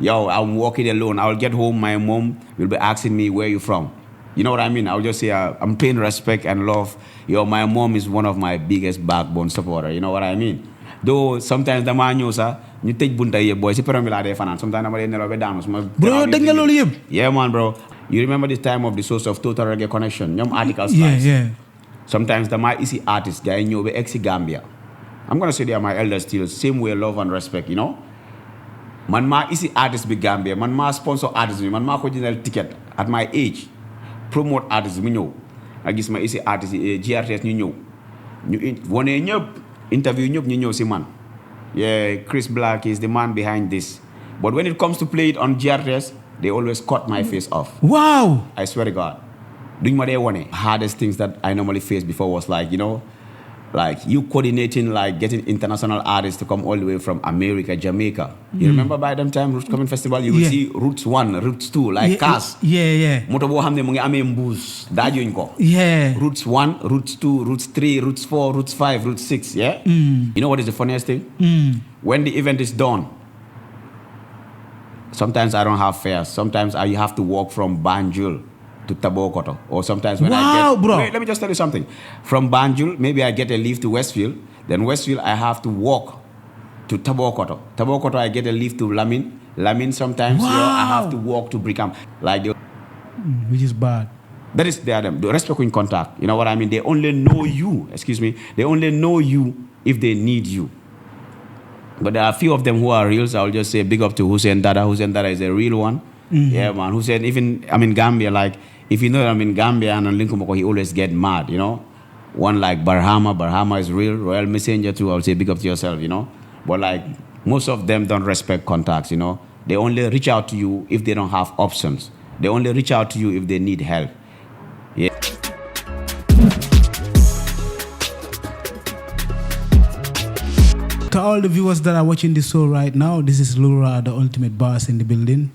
Yo, I'm walking alone. I'll get home. My mom will be asking me, where you from? You know what I mean? I'll just say, I'm paying respect and love. Yo, my mom is one of my biggest backbone supporter. You know what I mean? Though sometimes the man knows, you take bunta ye boy. Si peron bila de fanan. Sometimes I'm never down. Bro, yeah, man, bro. You remember this time of the source of Total Reggae Connection? Nyom articles. Yeah. Sometimes the my easy artist guy in ex Gambia. I'm gonna say they are my elders still. Same way, love and respect. You know. Man ma easy artist be Gambia. Man ma sponsor artists. Man ma original ticket at my age. Promote artists. Me know. I guess my easy artist GRTS you know. One interview you know see man. Yeah, Chris Black is the man behind this. But when it comes to play it on GRTS, they always cut my face off. Wow. I swear to God. Doing my day one. Hardest things that I normally faced before was like, you know, like you coordinating, like getting international artists to come all the way from America, Jamaica. You remember by them time, Roots Coming Festival, you will see Roots 1, Roots 2, like cars. Yeah. Moto bo hamne mungi ame mbus. Dajo ko. Yeah. Roots 1, Roots 2, Roots 3, Roots 4, Roots 5, Roots 6, yeah? You know what is the funniest thing? When the event is done, sometimes I don't have fares. Sometimes I have to walk from Banjul to Tabokoto. Or sometimes when I get... bro. Wait, let me just tell you something. From Banjul, maybe I get a leave to Westfield. Then Westfield, I have to walk to Tabokoto. Tabokoto, I get a leave to Lamin. Lamin, sometimes I have to walk to Briama. Like which is bad. That is the respect in contact. You know what I mean? They only know you. They only know you if they need you. But there are a few of them who are real. So I'll just say big up to Hussein Dada. Hussein Dada is a real one. Yeah, man. Hussein, even I'm in Gambia, like, if you know I'm in Gambia and on Lincoln, he always get mad, you know. One like Briama. Briama is real. Royal Messenger too. I'll say big up to yourself, you know. But like, most of them don't respect contacts, you know. They only reach out to you if they don't have options. They only reach out to you if they need help. Yeah. To all the viewers that are watching this show right now, this is Lura, the ultimate boss in the building.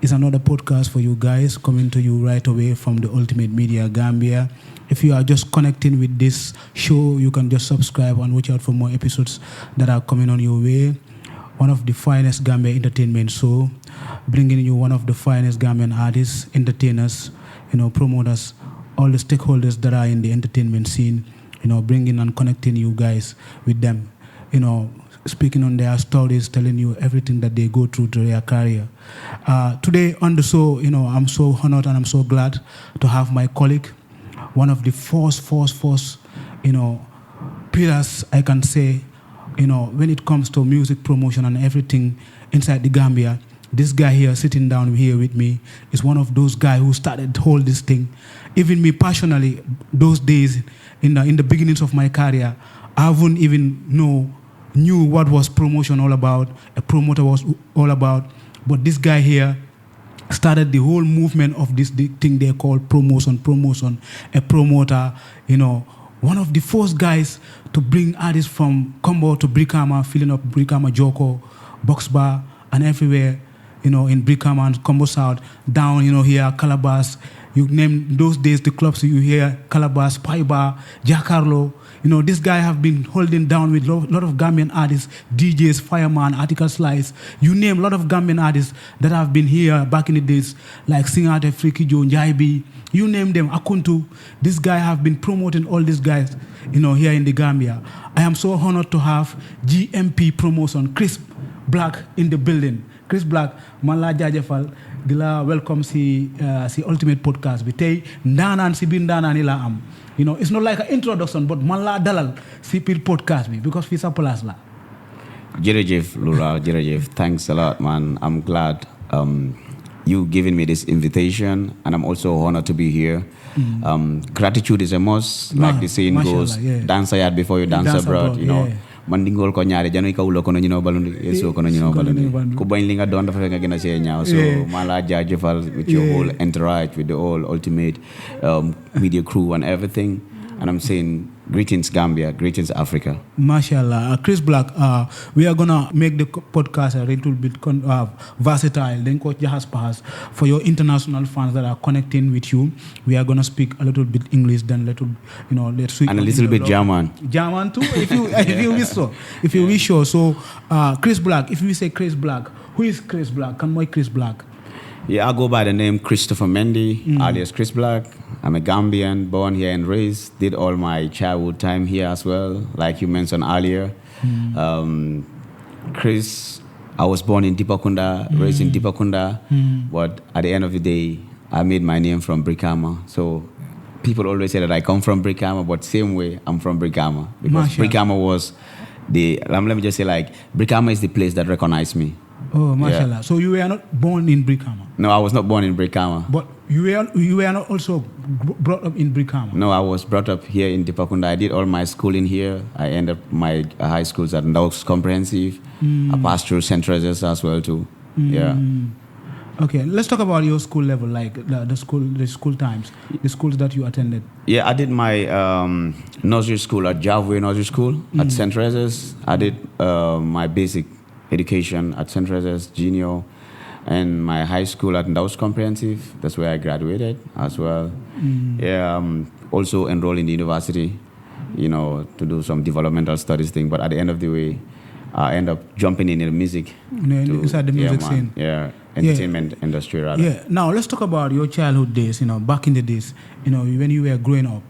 It's another podcast for you guys coming to you right away from the Ultimate Media Gambia. If you are just connecting with this show, you can just subscribe and watch out for more episodes that are coming on your way. One of the finest Gambia entertainment show, bringing you one of the finest Gambian artists, entertainers, you know, promoters, all the stakeholders that are in the entertainment scene, you know, bringing and connecting you guys with them, you know, speaking on their stories, telling you everything that they go through to their career. Today on the show, you know, I'm so honored and I'm so glad to have my colleague, one of the force, you know, pillars, I can say, you know, when it comes to music promotion and everything inside the Gambia. This guy here sitting down here with me is one of those guys who started whole this thing. Even me personally, those days in the beginnings of my career, I wouldn't even knew what was promotion all about, a promoter was all about. But this guy here started the whole movement of this thing they call promotion, a promoter, you know, one of the first guys to bring artists from Combo to Briama, filling up Briama, Joko, Box Bar, and everywhere, you know, in Briama and Combo South, down, you know, here, Calabas. You name those days the clubs you hear, Calabas, Pai Bar, Giancarlo. You know, this guy have been holding down with a lot of Gambian artists, DJs, Fireman, Article Slice. You name a lot of Gambian artists that have been here back in the days, like Singate, Freaky Joe, Njaibi. You name them, Akuntu. This guy have been promoting all these guys, you know, here in the Gambia. I am so honored to have GMP Promotion, Chris Black in the building. Chris Black, man la jaajëfal di la welcome si Ultimate Podcast bi tey ndaanaan si biir ndaanaan yi laa am. You know, it's not like an introduction, but man la dalal si biir podcast bi because fii sa place la. Jërëjëf Lura, jërëjëf. Thanks a lot, man. I'm glad you giving me this invitation, and I'm also honored to be here. Gratitude is a must, like the saying goes. Dance yard before you dance abroad, you know. Man dingol ko ñaare janoy kawulo ko no ñino balundi eso ko no ñino balundi ko bañ li nga doon dafa fekk nga gëna sé ñaaw so man la jaajëfal with your whole entourage, with the whole Ultimate media crew and everything, and I'm saying Greetings, Gambia. Greetings, Africa. Mashallah. Chris Black, we are going to make the podcast a little bit versatile. Then Coach Jahas Pahas, for your international fans that are connecting with you, we are going to speak a little bit English, then let's speak. And a little bit German. German too, if you wish so. If you wish so. So, Chris Black, if we say Chris Black, who is Chris Black? Can I Chris Black? Yeah, I go by the name Christopher Mendy, alias Chris Black. I'm a Gambian, born here and raised. Did all my childhood time here as well, like you mentioned earlier. Chris, I was born in Dipakunda, raised in Dipakunda, but at the end of the day, I made my name from Briama. So people always say that I come from Briama, but same way, I'm from Briama. Because Briama was let me just say, like, Briama is the place that recognized me. Oh, mashallah. Yeah. So you were not born in Briama? No, I was not born in Briama. But you were not also brought up in Briama? No, I was brought up here in Dipakunda. I did all my schooling here. I ended up my high schools at Ndaux Comprehensive. I passed through St. Teresa's as well too. Yeah. Okay, let's talk about your school level, like the school times, the schools that you attended. Yeah, I did my nursery school at Javwe Nursery School at St. Teresa's. I did my basic education at St. Teresa's Junior, and my high school at Ndaux Comprehensive. That's where I graduated as well. Yeah, also enrolled in the university, to do some developmental studies thing. But at the end of the way, I end up jumping in the music. Inside the music scene. Yeah, entertainment industry rather. Yeah. Now let's talk about your childhood days. Back in the days, when you were growing up.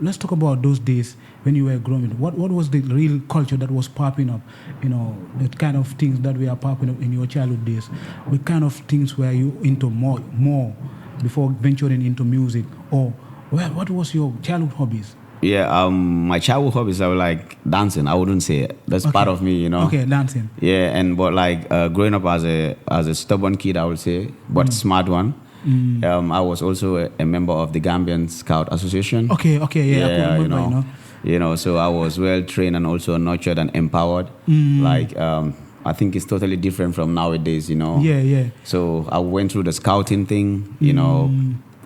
Let's talk about those days when you were growing up. What was the real culture that was popping up? The kind of things that were popping up in your childhood days. What kind of things were you into more before venturing into music? Or what was your childhood hobbies? Yeah, my childhood hobbies are like dancing. I wouldn't say it. That's part of me, Okay, dancing. Yeah, but like growing up as a stubborn kid, I would say, but smart one. I was also a member of the Gambian Scout Association. Okay, yeah. So I was well trained and also nurtured and empowered. Like, I think it's totally different from nowadays, Yeah. So I went through the scouting thing,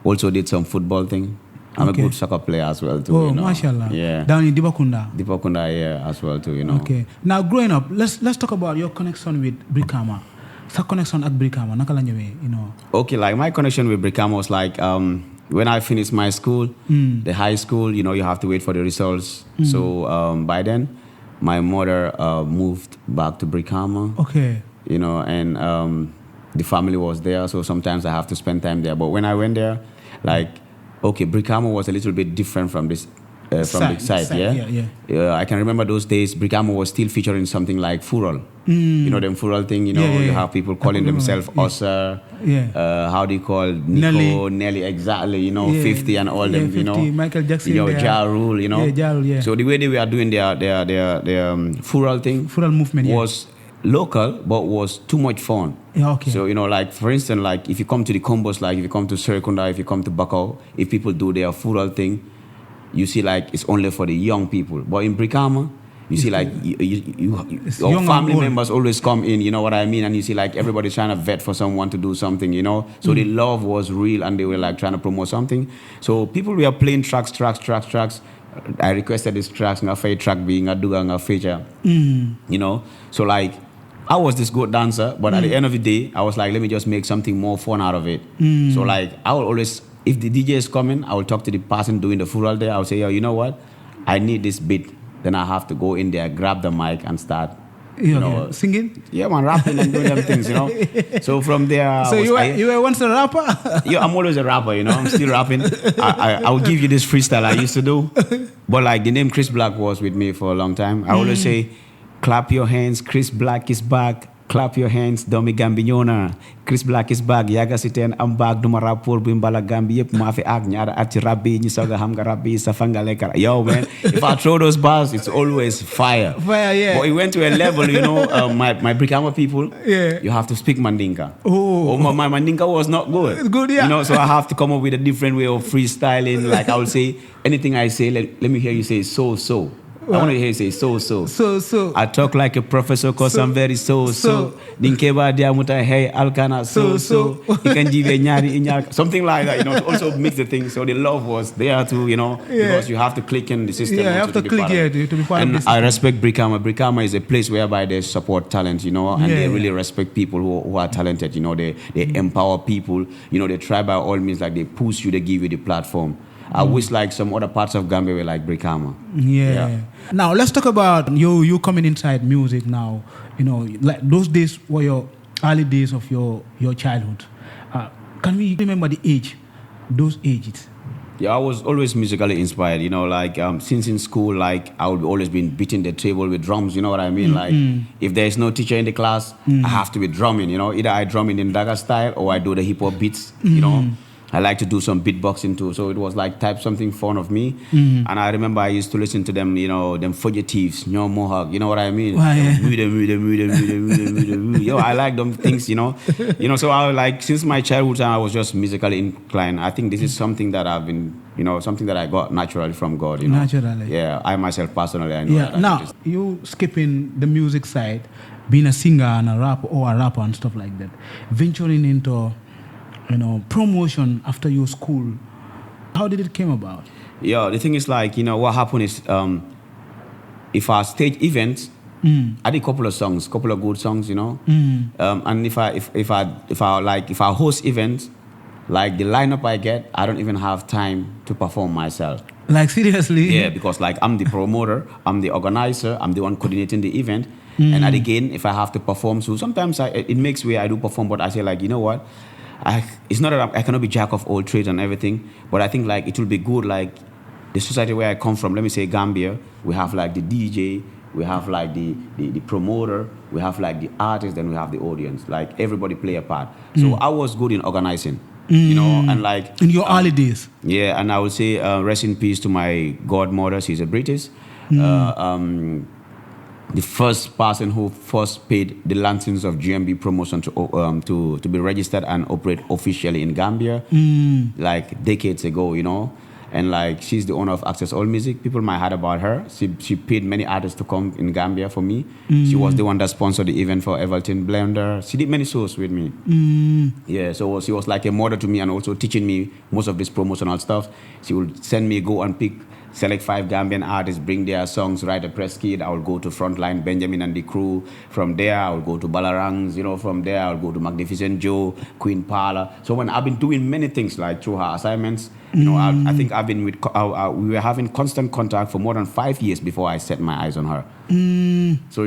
also did some football thing. I'm a good soccer player as well too. Oh, mashallah. Yeah. Down in Dipakunda. Dipakunda, yeah, as well too. Okay. Now, growing up, let's talk about your connection with Briama. Sa connection at Briama, naka la ñëwé, Okay, like my connection with Briama was like when I finished my school, the high school, you have to wait for the results. So by then, my mother moved back to Briama. Okay. And the family was there, so sometimes I have to spend time there. But when I went there, like, okay, Briama was a little bit different from this. From the side, yeah. I can remember those days. Briama was still featuring something like Fural. Them Fural thing. You have people calling themselves Osa. How do you call Nico, Nelly? Exactly. 50 and all them. 50, Michael Jackson. Ja Rule. Ja Rule, yeah. So the way they were doing their Fural thing, Fural movement, was local, but was too much fun. Yeah, okay. So like for instance, like if you come to the combos, like if you come to Serekunda, if you come to Bakau, if people do their Fural thing, you see like it's only for the young people. But in Briama, you see like your family members always come in, you know what I mean? And you see like everybody's trying to vet for someone to do something, So the love was real and they were like trying to promote something. So people were playing tracks. I requested this tracks, nga fay track being a duga nga feature. So like I was this good dancer, but at the end of the day, I was like, let me just make something more fun out of it. So like I will always, if the DJ is coming, I will talk to the person doing the fural there. I will say, yo, you know what? I need this beat. Then I have to go in there, grab the mic and start, singing? Yeah, man, rapping and doing them things, So from there... So you were once a rapper? Yeah, I'm always a rapper, I'm still rapping. I will give you this freestyle I used to do. But like the name Chris Black was with me for a long time. I always say, clap your hands, Chris Black is back. Clap your hands, Domi Gambiana. Chris Black is back. Yaga siten am back duma rapport bimbala Gambia yep ma fi ak ñaara at ci rabbi ñi soga xam nga rabbi sa fanga lekar. Yo man, if I throw those bars, it's always fire. Fire, yeah. But it went to a level, my Briama people, you have to speak Mandinka. Oh, my Mandinka was not good. It's good, yeah. So I have to come up with a different way of freestyling. Like I will say anything I say, let me hear you say so. I want to hear you say so. So. I talk like a professor because I'm very so. Dinkeba diamuta hey alkana so. You can give a nyari something like that, to also mix the thing. So the love was there too, because you have to click in the system. Yeah, you have to click here to be part of the system. I respect Briama. Briama is a place whereby they support talent, and they really respect people who are talented. They empower people. They try by all means, like they push you, they give you the platform. I wish like some other parts of Gambia were like Briama. Yeah. Now let's talk about you coming inside music now. Like those days were your early days of your childhood. Can we remember the age, those ages? Yeah, I was always musically inspired, since in school, like I would always been beating the table with drums, you know what I mean? Like if there is no teacher in the class, I have to be drumming, either I drum in Daga style or I do the hip hop beats, I like to do some beatboxing too, so it was like something fun of me. And I remember I used to listen to them, them fugitives, Mohawk, you know what I mean? Yo, I like them things, so I like, since my childhood time, I was just musically inclined. I think this is something that I've been, something that I got naturally from God, Naturally. Yeah, I myself personally, I know. Yeah, now, you skipping the music side, being a singer and a rapper and stuff like that, venturing into promotion after your school. How did it came about? Yeah, the thing is like, what happened is, if I stage events, I did a couple of good songs, and if I host events, like the lineup I get, I don't even have time to perform myself. Like seriously? Yeah, because like I'm the promoter, I'm the organizer, I'm the one coordinating the event. And again, if I have to perform, so sometimes it makes way I do perform, but I say like, you know what? It's not that I cannot be jack of all trades and everything, but I think like it will be good, like the society where I come from, let me say Gambia, we have like the DJ, we have like the promoter, we have like the artist, then we have the audience. Like everybody play a part. So I was good in organizing, and like in your early days. Yeah, and I would say rest in peace to my godmother. She's a British. The first person who first paid the license of GMBB promotion to be registered and operate officially in Gambia, like decades ago, and like she's the owner of Access All Music. People might have heard about her. She paid many artists to come in Gambia for me. She was the one that sponsored the event for Everton Blender. She did many shows with me. Yeah, so she was like a mother to me and also teaching me most of this promotional stuff. She would send me go and select 5 Gambian artists, bring their songs, write a press kit. I will go to Frontline, Benjamin and the Crew. From there, I will go to Balarangs. From there, I will go to Magnificent Joe, Queen Parla. So when I've been doing many things like through her assignments, I think I've been we were having constant contact for more than 5 years before I set my eyes on her. So,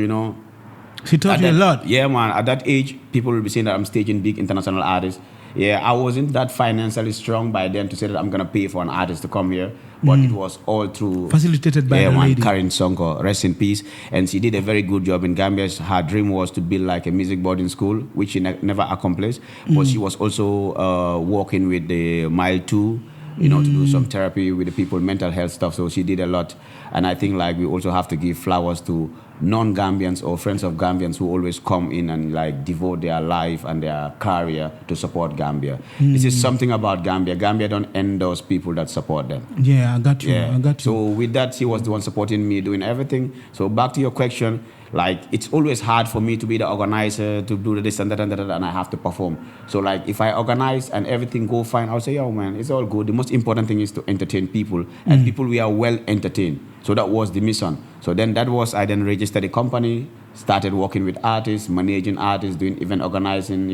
she taught you a lot. Yeah, man. At that age, people will be saying that I'm staging big international artists. Yeah, I wasn't that financially strong by then to say that I'm going to pay for an artist to come here. But it was all through... Facilitated by the lady. Karen Sonko, rest in peace. And she did a very good job in Gambia. Her dream was to build like a music boarding school, which she never accomplished. But she was also working with the Mile 2, to do some therapy with the people, mental health stuff. So she did a lot. And I think like we also have to give flowers to non-Gambians or friends of Gambians who always come in and like devote their life and their career to support Gambia. This is something about Gambia. Gambia don't endorse people that support them. Yeah, I got you. Yeah. I got you. So with that, she was the one supporting me, doing everything. So back to your question, like it's always hard for me to be the organizer, to do this and that and that, and I have to perform. So like if I organize and everything go fine, I'll say, yo man, it's all good. The most important thing is to entertain people, and people we are well entertained. So that was the mission. So then I then registered a company, started working with artists, managing artists, doing event organizing,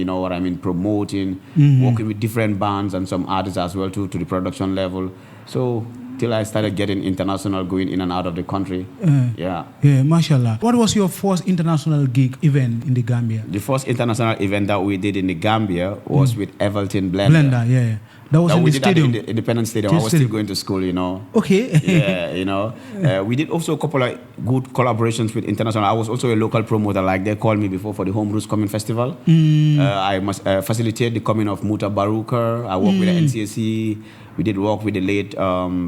promoting, working with different bands and some artists as well too, to the production level. So till I started getting international, going in and out of the country. Yeah, mashallah. What was your first international gig event in the Gambia? The first international event that we did in the Gambia was with Everton Blender. Yeah. That was in the stadium. At the Independence Stadium. I was still going to school, Okay. Yeah, we did also a couple of good collaborations with international. I was also a local promoter, like they called me before for the Home Roots Coming Festival. I must facilitate the coming of Muta Baruka. I worked with the NCSC. We did work with the late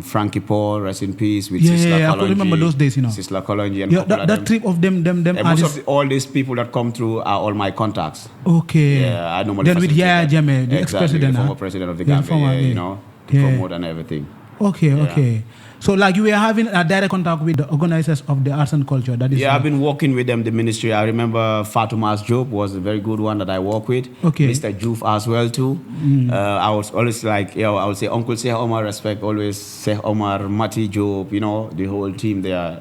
Frankie Paul, rest in peace, with Sisla Kolonji. I could remember those days, Sisla Kolonji and that trip of them most of all these people that come through are all my contacts. Okay. Yeah, I normally then with Yaya Jammeh, the ex-president. The former president of the Gambia, to promote and everything. Okay. So like you were having a direct contact with the organizers of the arts and culture. That is Yeah, I've been working with them, the ministry. I remember Fatuma's Job was a very good one that I work with. Okay. Mr. Juf as well too. I was always like, I would say Uncle Sheikh Omar, respect always Sheikh Omar, Mati Job, the whole team there,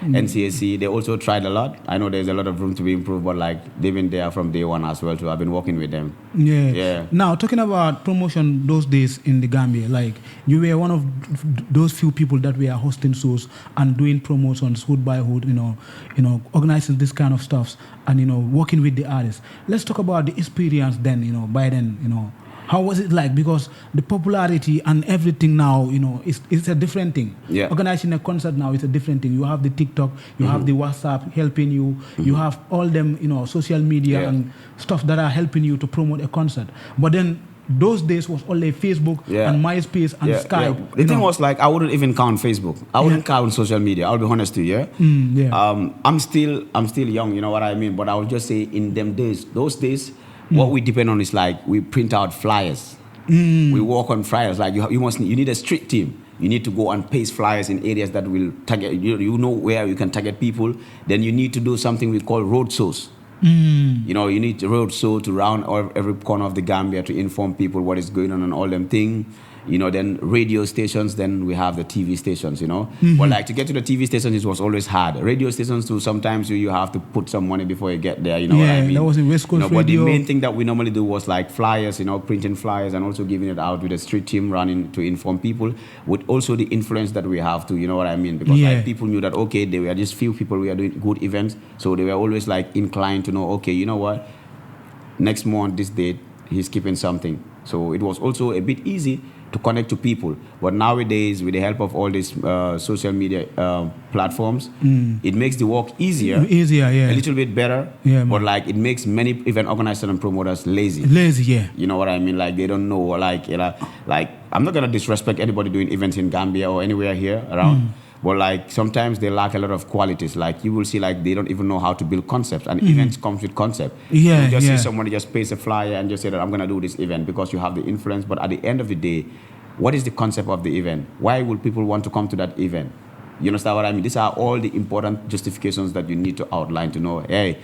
NCAC. They also tried a lot. I know there's a lot of room to be improved, but like they've been there from day one as well too. I've been working with them. Yeah. Now talking about promotion those days in the Gambia, like you were one of those few people that were hosting shows and doing promotions hood by hood, organizing this kind of stuff and working with the artists. Let's talk about the experience then, by then, how was it like? Because the popularity and everything now, it's a different thing. Yeah. Organizing a concert now is a different thing. You have the TikTok, you have the WhatsApp helping you, you have all them, social media and stuff that are helping you to promote a concert. But then those days was only Facebook and MySpace and Skype. Yeah. The thing was like I wouldn't even count Facebook. I wouldn't count social media. I'll be honest to you. I'm still young, you know what I mean? But I would just say in those days, what we depend on is like we print out flyers. We work on flyers. Like you need a street team. You need to go and paste flyers in areas that will target. You know where you can target people. Then you need to do something we call road shows. You need a road show to round every corner of the Gambia to inform people what is going on and all them things. Then radio stations, then we have the TV stations, But like to get to the TV stations, it was always hard. Radio stations too, sometimes you have to put some money before you get there, what I mean? That was in West Coast Radio. But the main thing that we normally do was like flyers, printing flyers and also giving it out with a street team running to inform people with also the influence that we have to, you know what I mean? Because like people knew that, okay, there were just few people we are doing good events. So they were always like inclined to know, okay, you know what? Next month, this date, he's keeping something. So it was also a bit easy to connect to people. But nowadays, with the help of all these social media platforms, it makes the work easier. A little bit better. But like it makes many event organizers and promoters lazy. You know what I mean? Like they don't know. Like I'm not gonna disrespect anybody doing events in Gambia or anywhere here around. But like sometimes they lack a lot of qualities. Like you will see like they don't even know how to build concepts. And events comes with concept. You just see somebody just paste a flyer and just say that I'm going to do this event because you have the influence. But at the end of the day, what is the concept of the event? Why will people want to come to that event? You understand what I mean? These are all the important justifications that you need to outline to know, hey,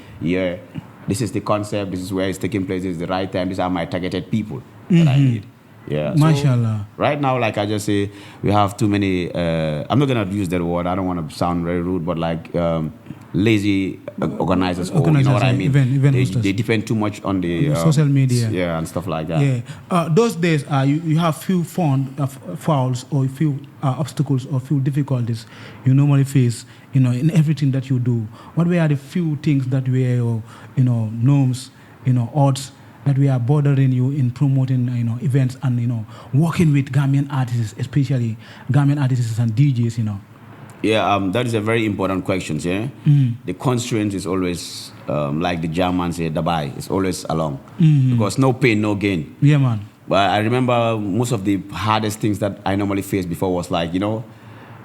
this is the concept. This is where it's taking place. This is the right time. These are my targeted people that I need. Yeah. Mashallah. So right now, like I just say, we have too many. I'm not gonna use that word. I don't want to sound very rude, but like lazy organizers, or you know what I mean. They depend too much on the social media, and stuff like that. Those days, you have few fouls or few obstacles or few difficulties you normally face, in everything that you do. What were the few things that were, norms, odds that we are bothering you in promoting, events and, working with Gambian artists, especially Gambian artists and DJs, Yeah, that is a very important question, yeah? The constraint is always, like the Germans say, dabai. It's always along. Because no pain, no gain. Yeah, man. But I remember most of the hardest things that I normally faced before was like,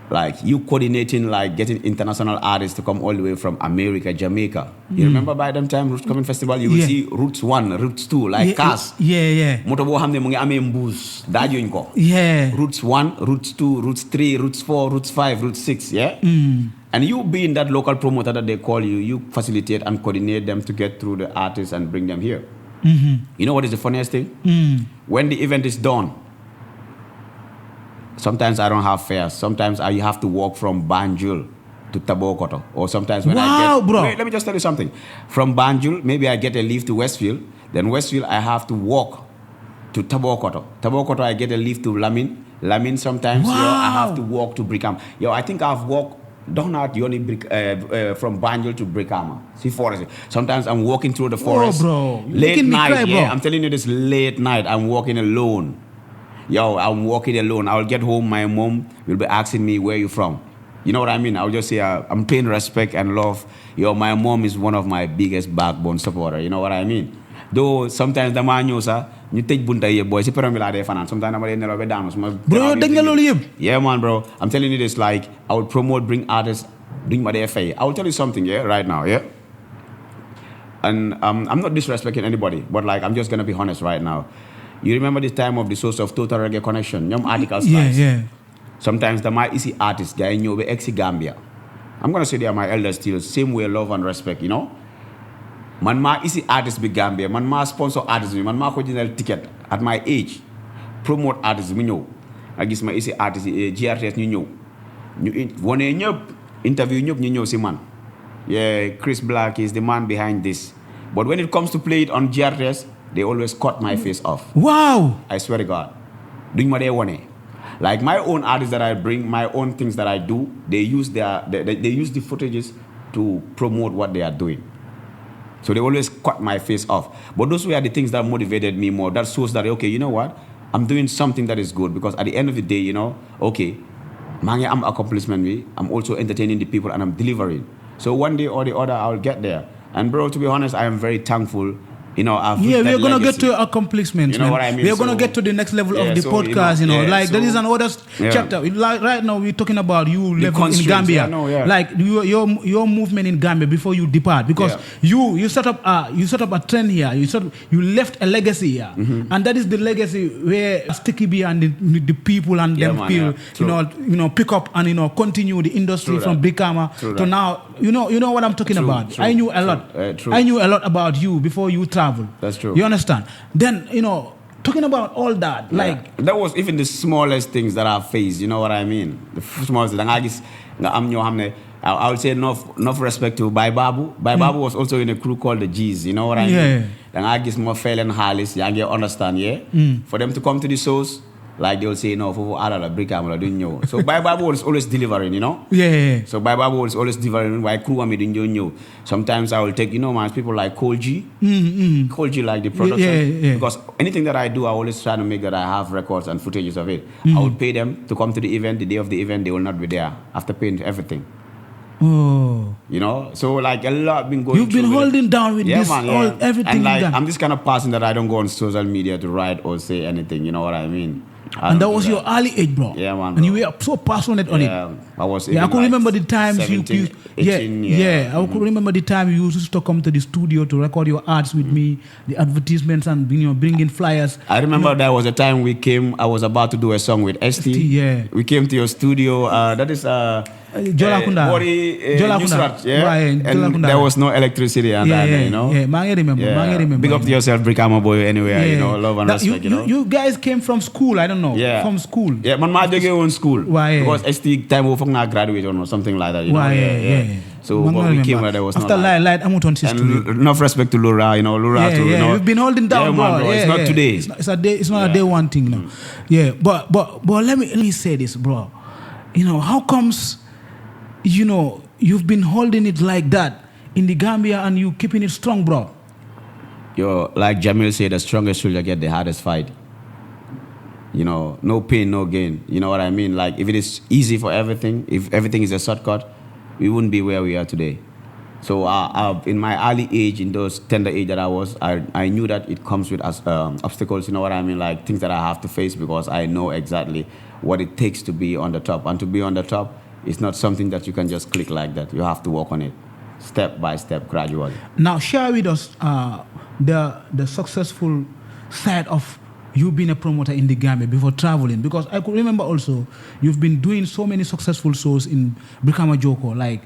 like you coordinating, like getting international artists to come all the way from America, Jamaica. You remember by them time, Roots Coming Festival, you will see Roots 1, Roots 2, like cars. Moto bo hamne mungi ame mbuus, dajuñ ko. Roots 1, Roots 2, Roots 3, Roots 4, Roots 5, Roots 6, And you being that local promoter that they call you, you facilitate and coordinate them to get through the artists and bring them here. You know what is the funniest thing? When the event is done, sometimes I don't have fares. Sometimes I have to walk from Banjul to Tabokoto. Or sometimes when Wait, let me just tell you something. From Banjul, maybe I get a leave to Westfield. Then Westfield, I have to walk to Tabokoto. Tabokoto, I get a leave to Lamin. Lamin, sometimes I have to walk to Briama. I think I've walked down out from Banjul to Briama. See forest. Sometimes I'm walking through the forest. Late night, I'm telling you this, late night, I'm walking alone. I'm walking alone. I'll get home. My mom will be asking me, where you from? You know what I mean? I'll just say, I'm paying respect and love. My mom is one of my biggest backbone supporter. You know what I mean? Though sometimes the man knows, you take bunta ye boy. Sometimes I'm down. Yeah, man, bro. I'm telling you this, like, I will promote, bring artists, bring my FA. I will tell you something, right now, And I'm not disrespecting anybody, but like, I'm just going to be honest right now. You remember the time of the source of Total Reggae Connection? Articles. Sometimes the my easy artists, guy in your ex Gambia. I'm gonna say they are my elders still, same way, love and respect, you know. Man ma easy artists be Gambia, man ma sponsor artists, man ma original ticket at my age, promote artists, me know. I guess my easy artists, GRTS, you know. One interview, you know, see man. Yeah, Chris Black is the man behind this. But when it comes to play it on GRTS, they always cut my face off. Wow. I swear to God. Doing what they want. Like my own artists that I bring, my own things that I do, they use they use the footages to promote what they are doing. So they always cut my face off. But those were the things that motivated me more. That shows that, okay, you know what? I'm doing something that is good, because at the end of the day, you know, okay, I'm accomplishment. I'm also entertaining the people and I'm delivering. So one day or the other, I'll get there. And bro, to be honest, I am very thankful. You know, we're going to get to accomplishments, you know what I mean? We're going to get to the next level of the podcast, there is another chapter. Like right now, we're talking about you living in Gambia. Like your movement in Gambia before you depart, because you set up a trend here. You left a legacy here, and that is the legacy where Sticky B and the people and them feel, pick up and continue the industry from Briama to now. You know what I'm talking about. I knew a lot. I knew a lot about you before you traveled. That's true. You understand? Then, talking about all that, that was even the smallest things that I faced. You know what I mean? The smallest things. I would say enough respect to Bai Babu. Bai Babu was also in a crew called the G's. You know what I mean? Then I guess more fail and Harlis. You understand? Yeah. For them to come to the shows, like they'll say, no, for Arala, Briama, doing you. So Bai Babu was always delivering, you know? Yeah. So Bai Babu was always delivering. Why crew am doing you? Sometimes I will take, man, people like Cole G. Cole G, like the production. Yeah. Because anything that I do, I always try to make that I have records and footages of it. I would pay them to come to the event. The day of the event, they will not be there after paying everything. Oh. You know? So like a lot been going. You've been holding down with this, man, everything. And like, I'm this kind of person that I don't go on social media to write or say anything. You know what I mean? And that was your early age, bro. Yeah, man. Bro. And you were so passionate on it. I was. I could remember the times 17, 18, I could remember the time you used to come to the studio to record your arts with me, the advertisements and bringing flyers. I remember there was a time we came. I was about to do a song with ST. We came to your studio. That is Jolakunda. Newsrat, and there was no electricity and that, you know. Yeah, I remember. Big up to yourself, Briama boy. Anyway, you know, love and respect. You guys came from school. I don't know. Yeah. From school. Yeah, man, my own school. Why? Because ST time we not graduate or something like that. You know? Yeah. So when we came where there was after no light, I'm on and enough respect to Laura. You know, Laura too. You know, you've been holding down, man, bro. It's not today. It's a day. It's not a day one thing, you know. Yeah, but let me say this, bro. You know, how comes? You've been holding it like that in the Gambia and you keeping it strong, bro. Like Jamil said, the strongest soldier get the hardest fight. You know, no pain, no gain. You know what I mean? Like, if it is easy for everything, if everything is a shortcut, we wouldn't be where we are today. So in my early age, in those tender age that I was, I knew that it comes with obstacles, you know what I mean? Like, things that I have to face, because I know exactly what it takes to be on the top. And to be on the top, it's not something that you can just click like that. You have to work on it, step by step, gradually. Now, share with us the successful side of you being a promoter in the Gambia before traveling. Because I could remember also, you've been doing so many successful shows in Briama Joko, like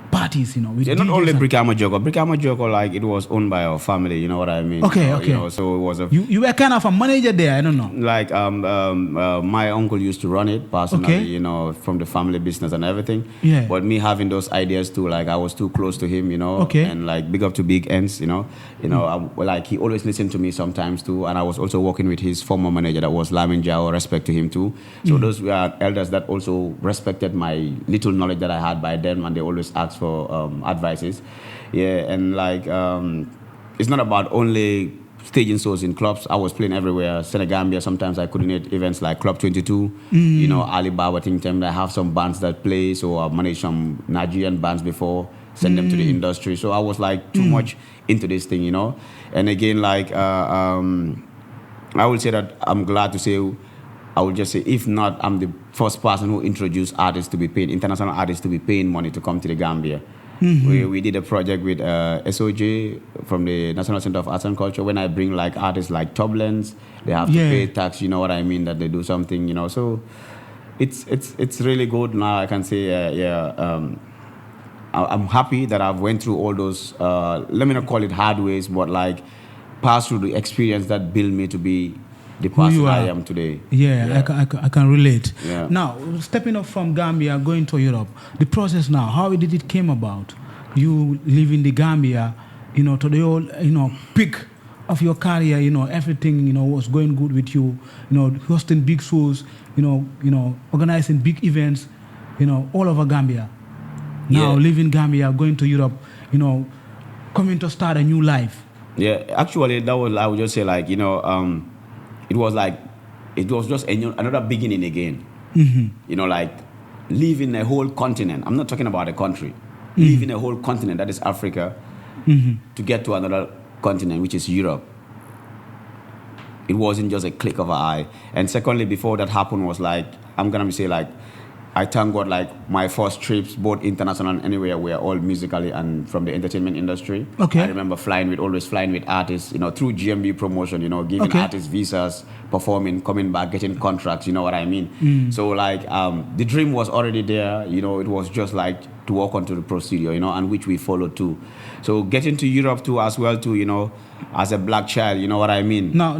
parties, with not only Briama Joko. Briama Joko, like, it was owned by our family, you know what I mean? Okay. So it was you were kind of a manager there, I don't know. Like, my uncle used to run it personally, from the family business and everything. Yeah. But me having those ideas too, like, I was too close to him, Okay. And like, big up to Big Ends, like, he always listened to me sometimes too. And I was also working with his former manager, that was Lamin Jao, respect to him too. So those were elders that also respected my little knowledge that I had by then, and they always asked for advices. And like, it's not about only staging shows in clubs. I was playing everywhere. Senegambia, sometimes I coordinate events like Club 22, Alibaba, I have some bands that play, so I've managed some Nigerian bands before, send them to the industry. So I was like too much into this thing, And again, like, I would say that I'm glad to say, I would just say, if not, I'm the first person who introduced artists to be paid, international artists to be paying money to come to the Gambia. We did a project with SOJ from the National Center of Arts and Culture. When I bring like artists like Turbulence, they have to pay tax, you know what I mean, that they do something, So it's really good now. I can say I'm happy that I've went through all those. Let me not call it hard ways, but like pass through the experience that built me to be the person I am today. Yeah. I can relate. Yeah. Now, stepping up from Gambia, going to Europe, the process now, how did it came about? You leaving the Gambia, to the whole, peak of your career, everything, was going good with you, hosting big shows, organizing big events, all over Gambia. Now, leaving Gambia, going to Europe, coming to start a new life. Yeah, actually, that was, I would just say, like, it was just another beginning again. Mm-hmm. Like leaving a whole continent. I'm not talking about a country. Mm-hmm. Leaving a whole continent, that is Africa, to get to another continent, which is Europe. It wasn't just a click of an eye. And secondly, before that happened was like, I'm going to say like, I thank God, like my first trips, both international and anywhere, were all musically and from the entertainment industry. Okay. I remember always flying with artists, through GMBB promotion, giving artists visas, performing, coming back, getting contracts, you know what I mean? So like, the dream was already there, it was just like to walk onto the procedure, and which we followed too. So getting to Europe too as well too, as a black child, you know what I mean? Now,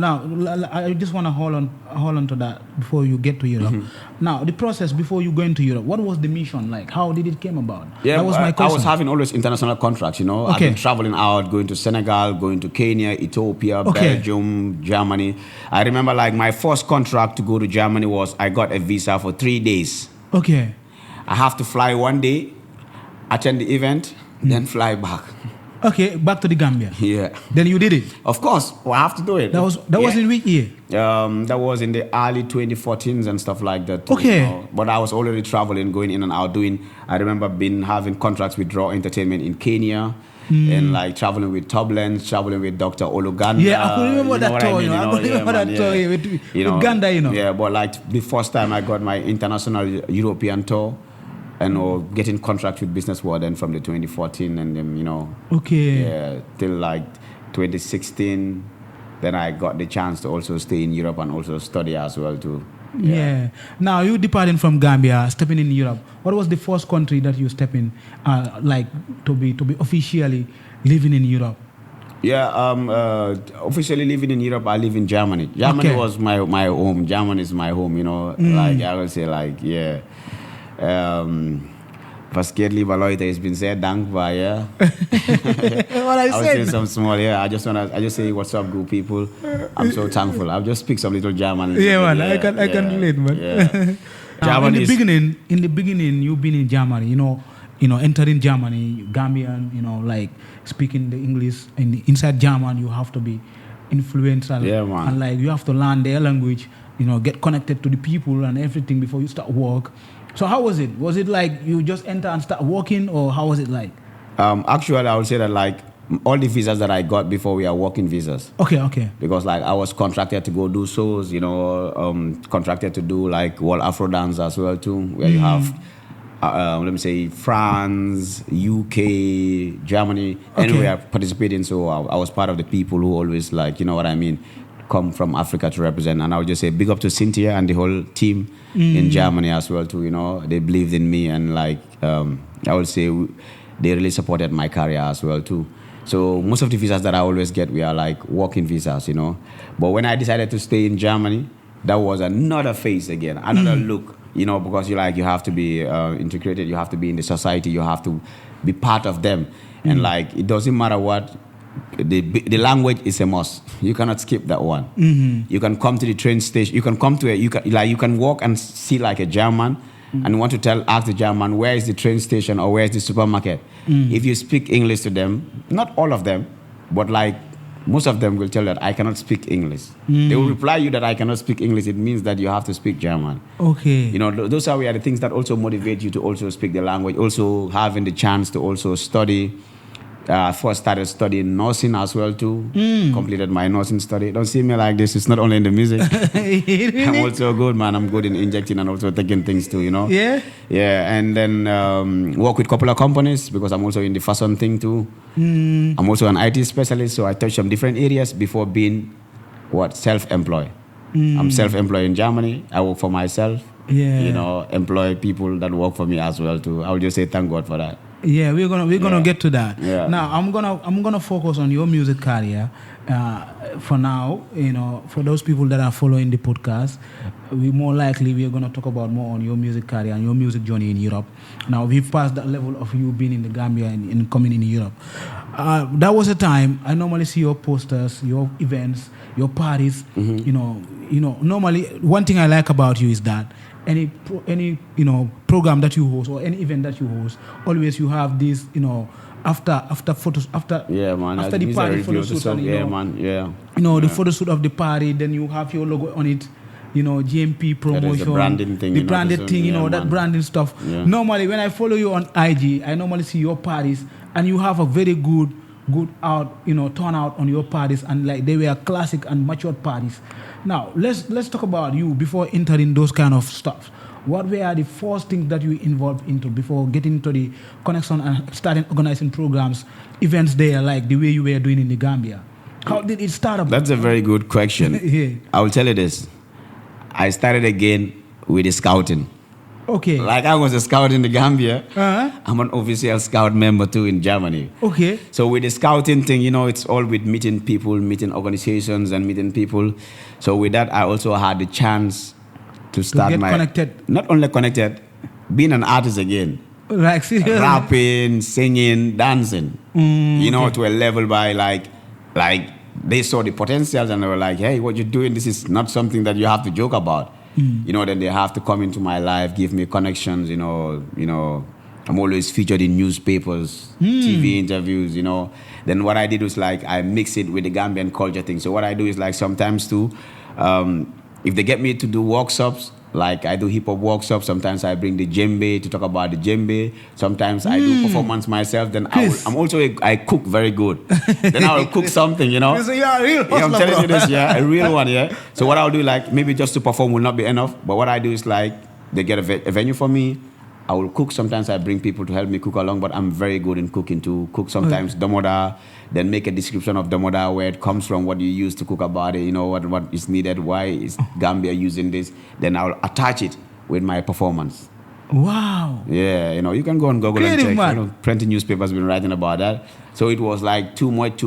I just want to hold on to that before you get to Europe. Mm-hmm. Now, the process before you go into Europe, what was the mission like? How did it came about? Yeah, that was my question. I was having always international contracts, Okay. I've been traveling out, going to Senegal, going to Kenya, Ethiopia, Belgium, Germany. I remember like my first contract to go to Germany was I got a visa for 3 days. Okay. I have to fly one day, attend the event, then fly back. Okay, back to the Gambia. Yeah. Then you did it. Of course, I have to do it. That was in which year? That was in the early 2014s and stuff like that. Okay. But I was already traveling, going in and out, I remember having contracts with Raw Entertainment in Kenya. And like traveling with Turbulence, traveling with Dr. Oluganda. Yeah, I could remember that tour. I could remember that tour with Ganda, Yeah, but like the first time I got my international European tour, and getting contracts with Business World, and from the 2014 and then okay, till like 2016, then I got the chance to also stay in Europe and also study as well too. Yeah. Now you departing from Gambia, stepping in Europe. What was the first country that you step in, like to be officially living in Europe? Yeah, officially living in Europe, I live in Germany. Germany was my home. Germany is my home. Like I will say, like Pascal Libaloita has been said, dankbar, yeah. What I would said. say some small, I just say what's up, good people. I'm so thankful. I'll just speak some little German. Yeah, man, I can relate, man. Yeah. Now, in the beginning, you've been in Germany, entering Germany, Gambian, like speaking the English, and inside German, you have to be influential. Yeah, man. And like you have to learn their language, get connected to the people and everything before you start work. So how was it? Was it like you just enter and start working, or how was it like? Actually, I would say that like all the visas that I got before we are working visas. Okay. Because like I was contracted to go do shows, contracted to do like World Afro Dance as well too, where you have, let me say, France, UK, Germany, anywhere participating. So I was part of the people who always like, you know what I mean, come from Africa to represent. And I would just say big up to Cynthia and the whole team in Germany as well too. They believed in me, and like I would say they really supported my career as well too. So most of the visas that I always get, we are like working visas, But when I decided to stay in Germany, that was another phase again, another look, because you have to be integrated, you have to be in the society, you have to be part of them, and like it doesn't matter what. The language is a must. You cannot skip that one. You can come to the train station. You can come to you can walk and see like a German, and you want to ask the German, where is the train station or where is the supermarket? If you speak English to them, not all of them, but like most of them will tell that I cannot speak English. They will reply you that I cannot speak English. It means that you have to speak German. Okay. Those are the things that also motivate you to also speak the language. Also having the chance to also study. First started studying nursing as well too. Completed my nursing study. Don't see me like this. It's not only in the music. I'm also good, man. I'm good in injecting and also taking things too, Yeah? Yeah, and then work with a couple of companies because I'm also in the fashion thing too. I'm also an IT specialist, so I touch some different areas before being self-employed. I'm self-employed in Germany. I work for myself. Yeah. You know, employ people that work for me as well too. I will just say thank God for that. Yeah, we're gonna get to that. Yeah. Now I'm gonna focus on your music career. For now, you know, for those people that are following the podcast, we're gonna talk about more on your music career and your music journey in Europe. Now we've passed that level of you being in the Gambia and coming in Europe. That was a time I normally see your posters, your events, your parties. You know, normally one thing I like about you is that any program that you host or any event that you host, always you have this, after photos after after the party photo shoot, the photo shoot of the party, then you have your logo on it, GMP promotion, the branding thing, the branded thing, that branding stuff. Yeah. Normally when I follow you on IG, I normally see your parties and you have a very good turnout on your parties, and like they were classic and matured parties. Now let's talk about you before entering those kind of stuff. What were the first things that you involved into before getting into the connection and starting organizing programs, events there, like the way you were doing in the Gambia? How did it start? That's a very good question. Yeah. I will tell you this. I started again with the scouting. Okay. Like I was a scout in the Gambia. Uh-huh. I'm an official scout member too in Germany. Okay. So with the scouting thing, it's all with meeting people, meeting organizations and meeting people. So with that, I also had the chance to start connected. Not only connected, being an artist again. Like seriously? Rapping, singing, dancing. Okay. To a level by like they saw the potentials and they were like, hey, what you're doing, this is not something that you have to joke about. Then they have to come into my life, give me connections, I'm always featured in newspapers, TV interviews, Then what I did was like, I mix it with the Gambian culture thing. So what I do is like sometimes too, if they get me to do workshops, like I do hip hop workshops, sometimes I bring the djembe to talk about the djembe. Sometimes I do performance myself. Then I cook very good. Then I will cook something, So you are a real hustler, I'm telling bro. you this, a real one, So what I'll do, like maybe just to perform will not be enough. But what I do is like they get a venue for me. I will cook. Sometimes I bring people to help me cook along, but I'm very good in cooking too. Cook sometimes domoda, then make a description of domoda, where it comes from, what you use to cook about it, what is needed, why is Gambia using this. Then I'll attach it with my performance. Wow. Yeah, you can go on Google Creative, and check. man. Plenty newspapers been writing about that. So it was like too much.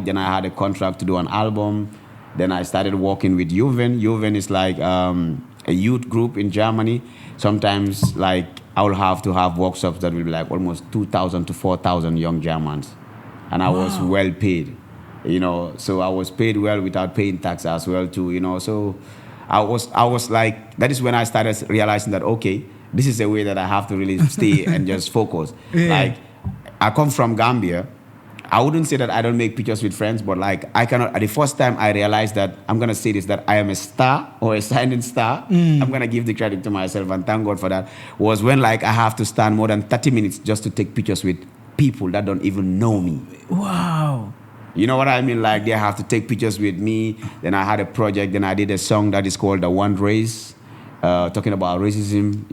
Then I had a contract to do an album. Then I started working with Juven. Juven is like a youth group in Germany. Sometimes like I will have to have workshops that will be like almost 2,000 to 4,000 young Germans. And I was well paid, so I was paid well without paying tax as well too, So I was like, that is when I started realizing that, okay, this is a way that I have to really stay and just focus. Yeah. Like I come from Gambia. I wouldn't say that I don't make pictures with friends, but like I cannot. The first time I realized that I'm gonna say this, that I am a star or a signing star. I'm gonna give the credit to myself and thank God for that. Was when like I have to stand more than 30 minutes just to take pictures with people that don't even know me. Wow. You know what I mean? Like they have to take pictures with me. Then I had a project. Then I did a song that is called "The One Race," talking about racism.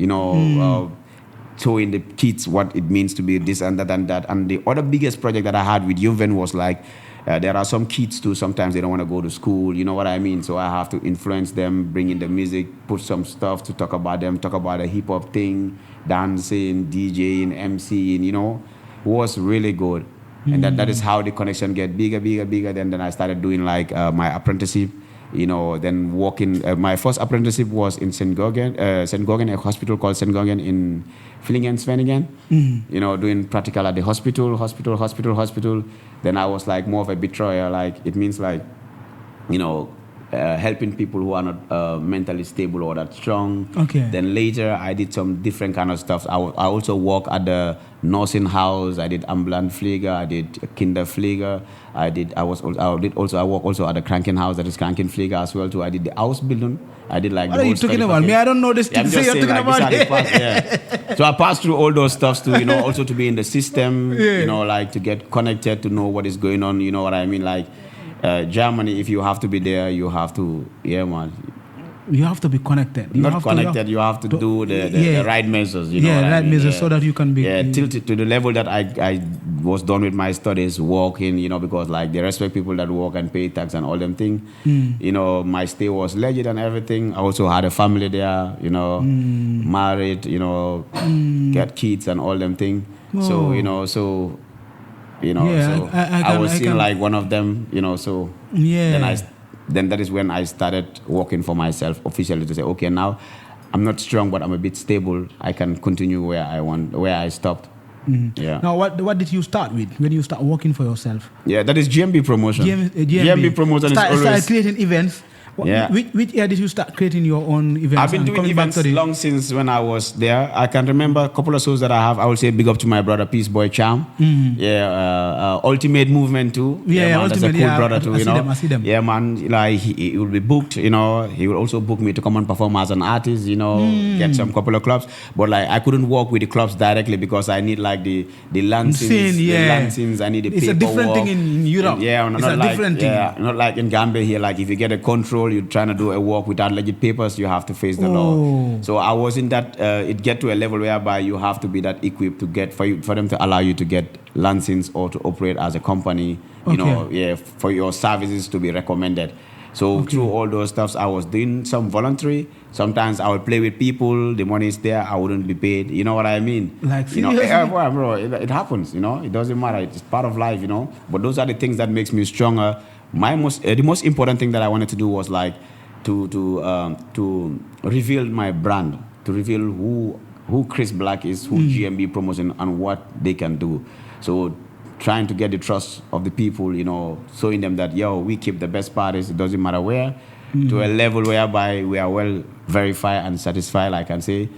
Showing the kids what it means to be this and that and that. And the other biggest project that I had with Juven was like, there are some kids too, sometimes they don't want to go to school, you know what I mean? So I have to influence them, bring in the music, put some stuff to talk about them, talk about the hip hop thing, dancing, DJing, MCing, It was really good. And that is how the connection get bigger. Then I started doing like my apprenticeship. Then working. My first apprenticeship was in St. Gorgen, a hospital called St. Gorgen in Vlingen, Svenningen. Doing practical at the hospital. Then I was like more of a betrayer. Like it means like, helping people who are not mentally stable or that strong. Okay. Then later I did some different kind of stuff. I also work at the nursing house. I did ambulant Pflege. I did Kinderpflege. I work also at the Krankenhaus. That is Krankenpflege as well too. I did the Ausbildung. I did like. What are you talking about? Me, I don't know this thing. I'm just you're saying, talking like, about. So I passed through all those stuffs too. Also to be in the system. Like to get connected, to know what is going on. You know what I mean? Like Germany, if you have to be there, you have to. Yeah, man. You have to be connected. You Not have connected. You have to do the right measures. You know what I mean? measures so that you can be. Tilted to the level that I was done with my studies, working. You know, because like they respect people that work and pay tax and all them things. You know, my stay was legit and everything. I also had a family there. You know, married. You know, get kids and all them things. So you know, I was seen like one of them. You know, so then that is when I started working for myself officially to say, okay, now I'm not strong, but I'm a bit stable. I can continue where I stopped. Yeah. Now, what did you start with when you start working for yourself? Yeah, that is GMB promotion. GMB promotion is always... Started creating events. Which year did you start creating your own events? I've been doing events long since when I was there. I can remember a couple of shows that I have. I will say big up to my brother, Peace Boy Cham. Ultimate Movement too. Man, that's a cool brother too. I see them. Yeah, man. Like he will be booked. You know, he will also book me to come and perform as an artist. You know, get some couple of clubs. But like I couldn't work with the clubs directly because I need like the license. I need the paperwork. It's a different thing in Europe. It's a different thing. Yeah, not like in Gambia here. Like if you get a control, you're trying to do a work without legit papers, you have to face the law. So I was in that. It get to a level whereby you have to be that equipped to get for them to allow you to get license or to operate as a company. You know, for your services to be recommended. So through all those stuffs, I was doing some voluntary. Sometimes I would play with people. The money is there. I wouldn't be paid. You know what I mean? Like seriously? Bro, it happens. You know, it doesn't matter. It's part of life. You know. But those are the things that makes me stronger. The most important thing that I wanted to do was like to reveal my brand, to reveal who Chris Black is, who GMB Promotion, and what they can do. So trying to get the trust of the people, you know, showing them that we keep the best parties. It doesn't matter where, to a level whereby we are well verified and satisfied. Like I can say,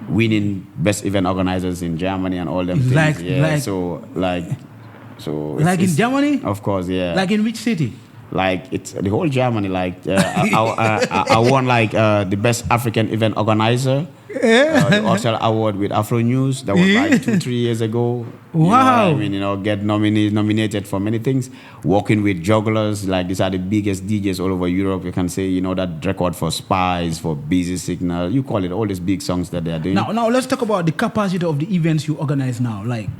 winning best event organizers in Germany and all them things. So in Germany? Of course, yeah. Like in which city? Like it's the whole Germany. Like I won like the best African event organizer, the Oscar Award with Afro News. That was like 2-3 years ago. Wow! You know what I mean, you know, get nominated for many things. Working with jugglers, like these are the biggest DJs all over Europe. You can say, you know, that record for Spice, for Busy Signal. You call it all these big songs that they are doing. Now let's talk about the capacity of the events you organize now. Like.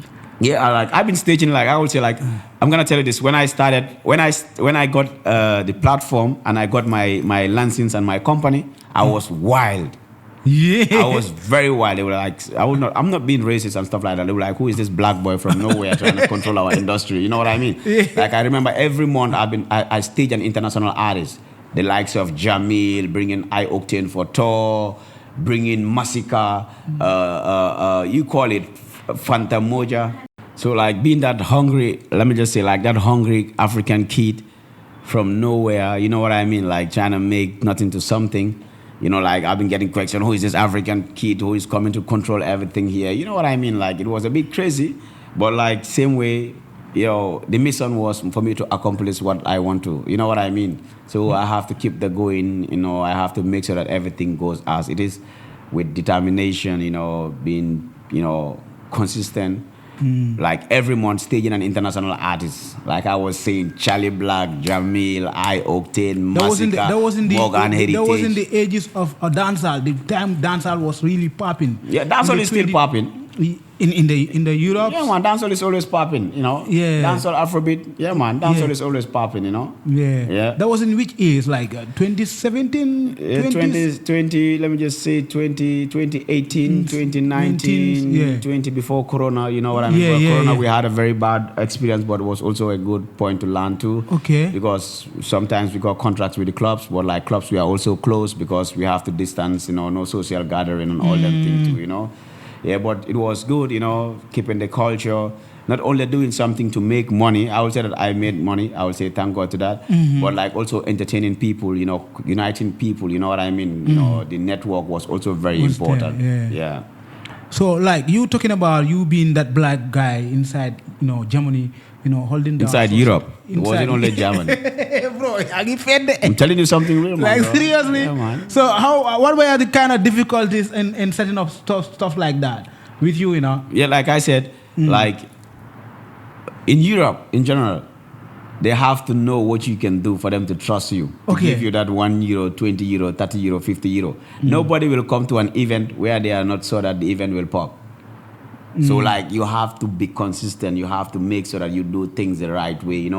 Yeah, like I've been staging. Like I would say, like I'm gonna tell you this. When I started, when I got the platform and I got my license and my company, I was wild. Yeah, I was very wild. They were like, I'm not being racist and stuff like that. They were like, who is this black boy from nowhere trying to control our industry? You know what I mean? Yeah. Like I remember every month I stage an international artist, the likes of Jamil, bringing High Octane for tour, bringing Massacre, you call it Fanta Moja. So like being that hungry, let me just say like that hungry African kid from nowhere, you know what I mean? Like trying to make nothing to something. You know, like I've been getting questions, who is this African kid who is coming to control everything here? You know what I mean? Like it was a bit crazy, but like same way, the mission was for me to accomplish what I want to. You know what I mean? So I have to keep the going, you know, I have to make sure that everything goes as it is with determination, you know, being, you know, consistent. Like every month staging an international artist. Like I was saying, Charlie Black, Jamil, High Octane, Massacre, Morgan Heritage. That was in the ages of dancehall. The time dancehall was really popping. Yeah, dancehall is still popping. In the Europe? Yeah, man, dancehall is always popping, you know? Yeah. Dancehall, Afrobeat, yeah, man, dancehall is always popping, you know? Yeah. That was in which years? Like 2017? 20, let me just say 2018, 2019, 20 before Corona, you know what I mean? Corona, we had a very bad experience, but it was also a good point to learn too. Okay. Because sometimes we got contracts with the clubs, but like clubs, we are also closed because we have to distance, you know, no social gathering and all them things too, you know? Yeah, but it was good, you know, keeping the culture, not only doing something to make money. I would say that I made money. I would say thank God to that. But like also entertaining people, you know, uniting people, you know what I mean? You know, the network was also very important. Yeah. So like you talking about you being that black guy inside, you know, Germany, you know, holding down. Inside Europe. It wasn't only Germany. Bro, I'm telling you something real, man. Like, bro. seriously? Yeah, man. So what were the kind of difficulties in setting up stuff like that with you, you know? Yeah, like I said, like in Europe in general, they have to know what you can do for them to trust you. To give you that €1, €20, €30, €50. Nobody will come to an event where they are not sure that the event will pop. So like you have to be consistent. You have to make sure that you do things the right way,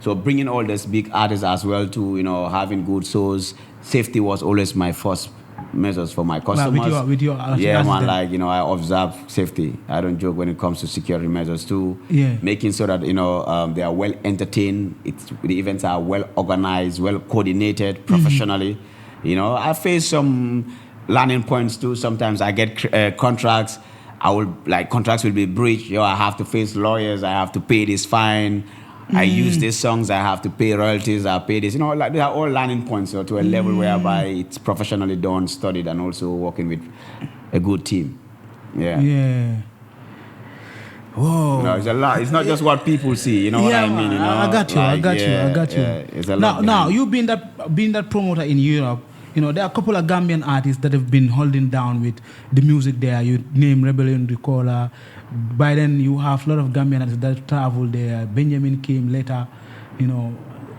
So bringing all these big artists as well to, having good shows. Safety was always my first measures for my customers. With your yeah, man, like, I observe safety. I don't joke when it comes to security measures too. Yeah. Making sure that, they are well entertained. The events are well organized, well coordinated professionally. I face some learning points too. Sometimes I get contracts. Contracts will be breached. I have to face lawyers. I have to pay this fine. I use these songs. I have to pay royalties. I pay this. They are all learning points to a level whereby it's professionally done, studied, and also working with a good team. Yeah. Yeah. Whoa. It's a lot. It's not just what people see. You know what I mean? I got you. I got you. It's a lot. Now, you being that promoter in Europe. There are a couple of Gambian artists that have been holding down with the music there. You name Rebellion, Ricola. By then, you have a lot of Gambian artists that traveled there. Benjamin came later.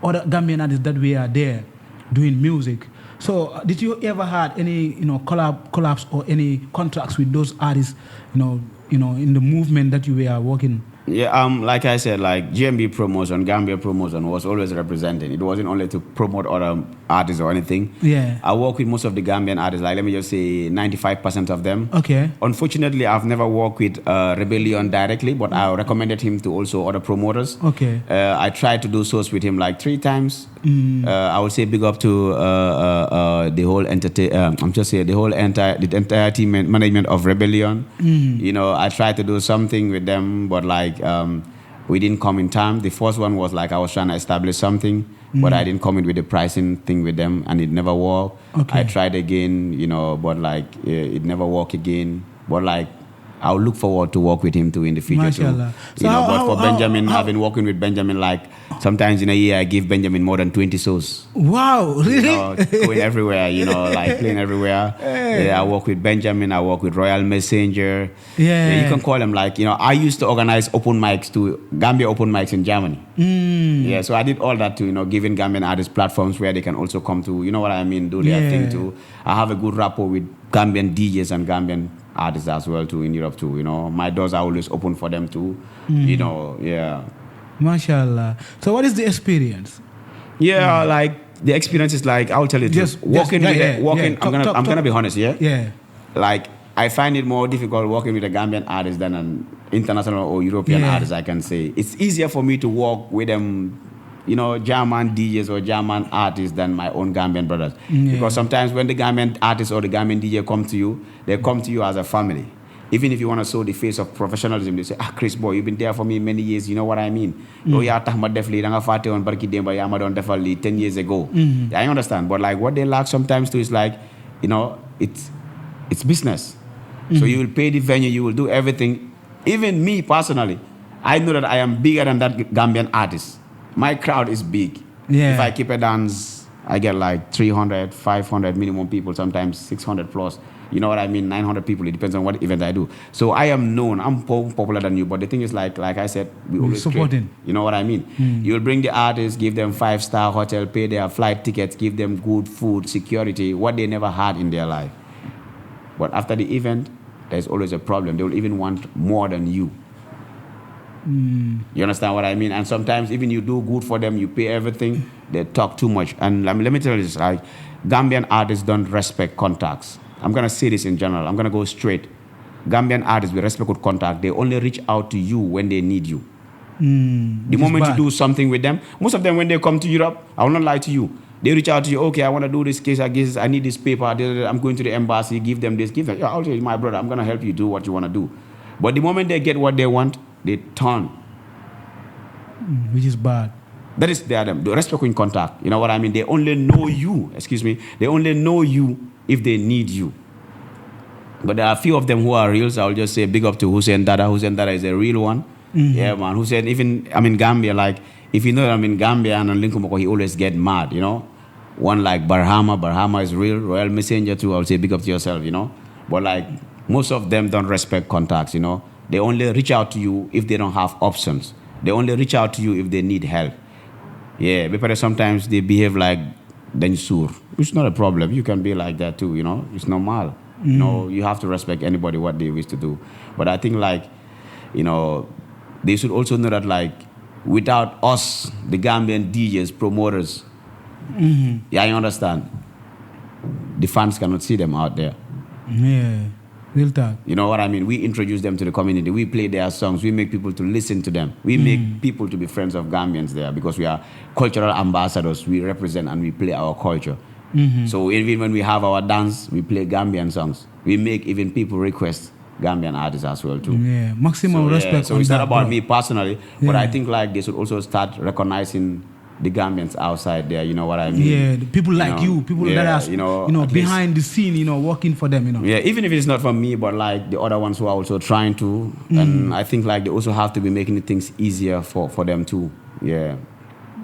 Other Gambian artists that were there doing music. So, did you ever had any, collabs or any contracts with those artists, in the movement that you were working? Yeah, like I said, like GMB promotion, Gambia promotion was always representing. It wasn't only to promote other artists or anything. Yeah. I work with most of the Gambian artists, like let me just say 95% of them. Okay. Unfortunately, I've never worked with Rebellion directly, but I recommended him to also other promoters. Okay. I tried to do shows with him like 3 times. I would say big up to the whole the entire team management of Rebellion. I tried to do something with them, but we didn't come in time. The first one was I was trying to establish something, but I didn't come in with the pricing thing with them, and it never worked. Okay. I tried again, but it never worked again. But I'll look forward to work with him too in the future. Mashallah. Too. But for Benjamin, I've been working with Benjamin sometimes in a year I give Benjamin more than 20 shows. Wow, really? Going everywhere, playing everywhere. Hey. Yeah, I work with Benjamin, I work with Royal Messenger. Yeah. You can call them I used to organize open mics to Gambia open mics in Germany. Yeah, so I did all that to, giving Gambian artists platforms where they can also come to, do their thing too. I have a good rapport with Gambian DJs and Gambian artists as well too in Europe too. My doors are always open for them too. Yeah. Mashallah. So what is the experience? Yeah, the experience is I'll tell you walking. I'm gonna be honest. Yeah. I find it more difficult working with a Gambian artist than an international or European artist. I can say it's easier for me to work with them, German DJs or German artists than my own Gambian brothers. Because sometimes when the Gambian artist or the Gambian DJ come to you, they come to you as a family. Even if you want to show the face of professionalism, they say, Chris boy, you've been there for me many years, you know what I mean? Oh, yeah, tahma defli, danga fate on barki demba yama don defali 10 years ago. I understand, but what they lack sometimes too is it's business. So you will pay the venue, you will do everything. Even me personally, I know that I am bigger than that Gambian artist. My crowd is big. Yeah. If I keep a dance, I get 300, 500 minimum people, sometimes 600 plus. You know what I mean? 900 people. It depends on what event I do. So I am known. I'm popular than you. But the thing is, like I said, we always supporting. You know what I mean? You will bring the artists, give them 5-star hotel, pay their flight tickets, give them good food, security, what they never had in their life. But after the event, there's always a problem. They will even want more than you. You understand what I mean? And sometimes even you do good for them, you pay everything, they talk too much. And let me tell you this, Gambian artists don't respect contacts. I'm going to say this in general. I'm going to go straight. Gambian artists with respect with contact, they only reach out to you when they need you. The moment you do something with them, most of them when they come to Europe, I will not lie to you, they reach out to you, okay, I want to do this case, I need this paper, I'm going to the embassy, give them this, give them, yeah, I'll tell you, my brother, I'm going to help you do what you want to do. But the moment they get what they want, they turn. Which is bad. That is the respect in contact. You know what I mean? They only know you, they only know you if they need you. But there are a few of them who are real, so I'll just say big up to Hussein Dada. Hussein Dada is a real one. Yeah, man. Hussein, even I'm in Gambia, if you know that I'm in Gambia and on Lincoln, he always get mad, One like Briama is real. Royal Messenger too, I'll say big up to yourself, But most of them don't respect contacts, They only reach out to you if they don't have options. They only reach out to you if they need help. Yeah, but sometimes they behave like Densur. It's not a problem. You can be like that too, you know. It's normal. You know, you have to respect anybody what they wish to do. But I think like, you know, they should also know that like without us, the Gambian DJs, promoters, yeah, you understand. The fans cannot see them out there. Yeah, real talk. You know what I mean? We introduce them to the community. We play their songs. We make people to listen to them. We make people to be friends of Gambians there because we are cultural ambassadors. We represent and we play our culture. So even when we have our dance, we play Gambian songs. We make even people request Gambian artists as well too. Yeah, maximum respect. So it's not about me personally, but I think like they should also start recognizing the Gambians outside there. You know what I mean? Yeah, the people like you, people that are behind the scene, working for them. Yeah, even if it's not for me, but like the other ones who are also trying to, and I think like they also have to be making things easier for them too. Yeah,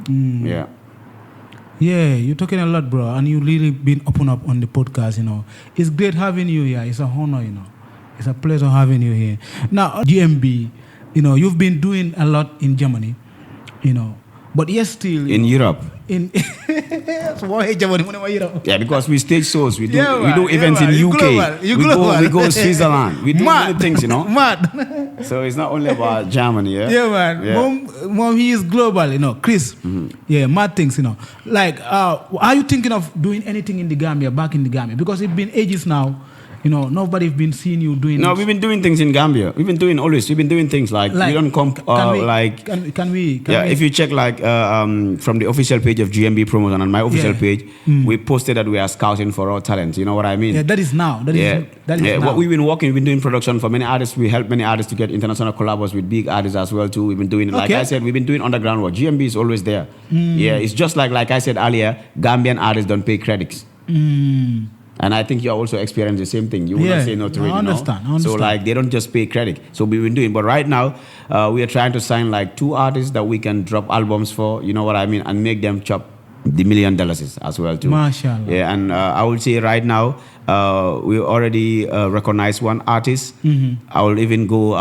yeah. Yeah, you're talking a lot, bro, and you really been open up on the podcast. It's great having you here. It's a honor. It's a pleasure having you here. Now, GMB, you've been doing a lot in Germany, but yes, still in Europe. Yeah, because we stage shows, we do events in UK, we go Switzerland, we do many things, Mad. So it's not only about Germany, yeah. Yeah, man. Yeah. Mom, he is global, Chris. Yeah, mad things, Like, are you thinking of doing anything in the Gambia, back in the Gambia? Because it's been ages now. Nobody's been seeing you doing. No, we've been doing things in Gambia. We've been doing things like we don't come Can we? If you check from the official page of GMB Promotion and my official page, we posted that we are scouting for raw talent. You know what I mean? Yeah, that is now. That is now. What we've been doing production for many artists. We help many artists to get international collabs with big artists as well too. We've been doing, like I said, we've been doing underground work. GMB is always there. Yeah, it's just like I said earlier, Gambian artists don't pay credits. And I think you also experience the same thing. You will not say no to it. I understand. So they don't just pay credit. So we've been doing. But right now, we are trying to sign 2 artists that we can drop albums for, you know what I mean, and make them chop the $1 million as well too. Mashallah. Yeah, and I would say right now, we already recognize one artist. I'll even go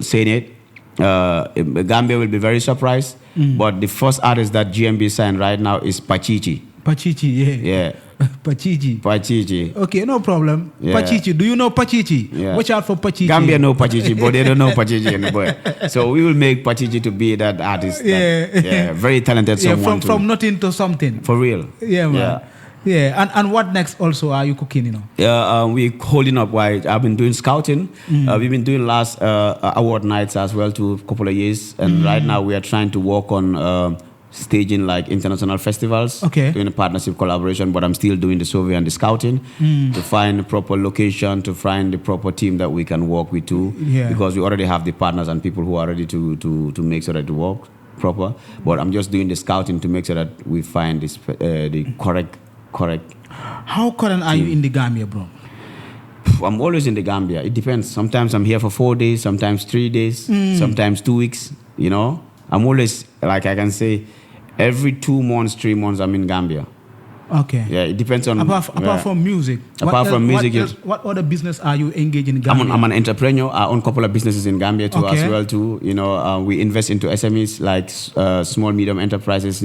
saying it. Gambia will be very surprised. But the first artist that GMB signed right now is Pachichi. Pachichi, yeah. Pachichi. Okay, no problem. Yeah. Pachichi. Do you know Pachichi? Yeah. Watch out for Pachichi. Gambia know Pachichi, but they don't know Pachichi anymore. So we will make Pachichi to be that artist. Very talented someone. From nothing to something. For real. Yeah, man. Yeah. And what next also are you cooking, We're holding up. I've been doing scouting. We've been doing last award nights as well to a couple of years. And right now we are trying to work on staging international festivals, doing a partnership collaboration, but I'm still doing the survey and the scouting to find the proper location, to find the proper team that we can work with too, because we already have the partners and people who are ready to make sure that it works proper. But I'm just doing the scouting to make sure that we find this the correct. How current are you in the Gambia, bro? I'm always in the Gambia. It depends. Sometimes I'm here for 4 days, sometimes 3 days, sometimes 2 weeks. I'm always, like I can say, every 2 months, 3 months, I'm in Gambia. Okay. Yeah, it depends on... Apart from music. What other business are you engaged in Gambia? I'm an entrepreneur. I own a couple of businesses in Gambia too as well too. We invest into SMEs, like small, medium enterprises,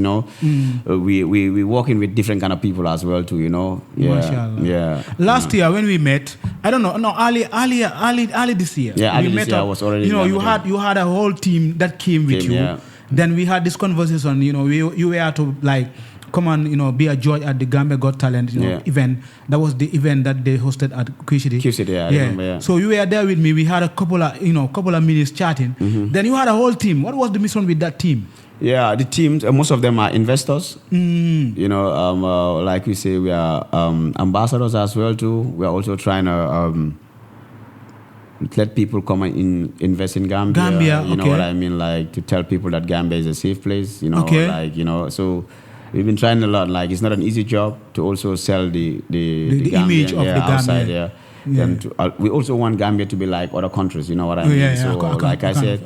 We working with different kind of people as well too, Yeah. Last year when we met, I don't know, early this year. Yeah, early this year I was already you had a whole team that came with you. Yeah. Then we had this conversation, you were to come and be a judge at the Gambia Got Talent event. That was the event that they hosted at QCD. I remember. So you were there with me. We had a couple of minutes chatting. Then you had a whole team. What was the mission with that team? Yeah, the teams, most of them are investors. Like we say, we are ambassadors as well too. We are also trying to let people come and invest in Gambia. You know what I mean? To tell people that Gambia is a safe place. So we've been trying a lot. It's not an easy job to also sell the image of the Gambia outside there. Then we also want Gambia to be like other countries. You know what I mean? I said,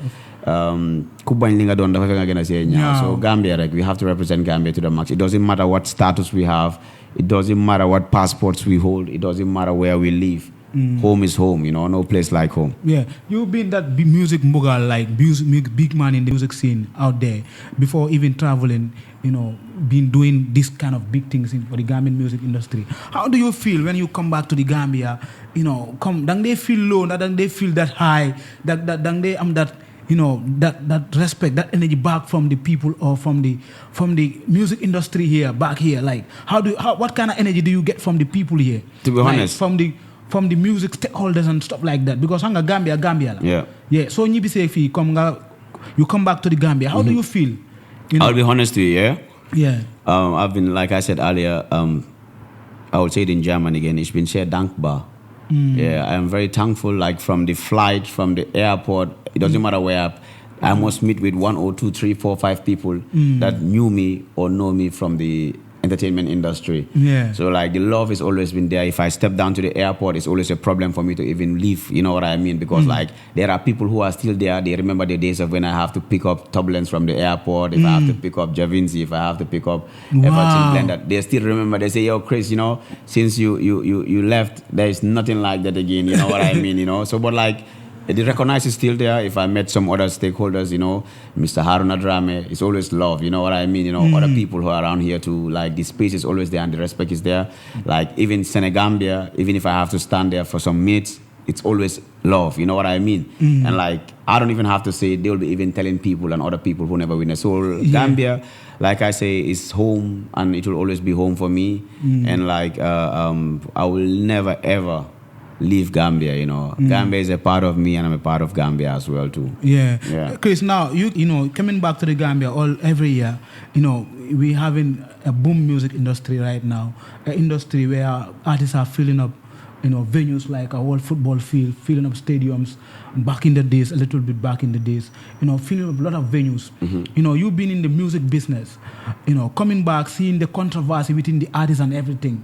so Gambia, we have to represent Gambia to the max. It doesn't matter what status we have. It doesn't matter what passports we hold. It doesn't matter where we live. Home is home, no place like home. Yeah, you've been that music mogul, like big man in the music scene out there before even traveling, been doing this kind of big things for the Gambian music industry. How do you feel when you come back to the Gambia? Don't they feel low? Don't they feel that high? That they that respect, that energy back from the people or from the music industry here, back here? Like, what kind of energy do you get from the people here? To be honest, from the music stakeholders and stuff like that, because hanga Gambia la. Yeah. So you be say if you come back to the Gambia, how do you feel? I'll be honest with you. Yeah. I've been, like I said earlier, I will say it in German again. Ich bin sehr dankbar. Yeah, I am very thankful. Like from the flight, from the airport, it doesn't matter where. I must meet with 1 or 2, 3, 4, 5 people that knew me or know me from the entertainment industry. Yeah. So like the love has always been there. If I step down to the airport, it's always a problem for me to even leave. You know what I mean? Because like there are people who are still there. They remember the days of when I have to pick up Turbulence from the airport. If I have to pick up Javinci, if I have to pick up Everton Blender, they still remember. They say, "Yo, Chris, since you left, there is nothing like that again." You know what I mean? So but like. The recognize is still there. If I met some other stakeholders, Mr. Haruna Drame, it's always love. You know what I mean? Other people who are around here too. Like the space is always there and the respect is there. Like even Senegambia, even if I have to stand there for some minutes, it's always love. You know what I mean? And like I don't even have to say. They will be even telling people and other people who never witness. So Gambia, like I say, is home and it will always be home for me. And like I will never ever leave Gambia, Gambia is a part of me and I'm a part of Gambia as well too. Yeah. Chris, now you coming back to the Gambia every year, we having a boom music industry right now, an industry where artists are filling up, venues like a whole football field, filling up stadiums. Back in the days, a little bit back in the days, filling up a lot of venues. You've been in the music business, coming back, seeing the controversy within the artists and everything.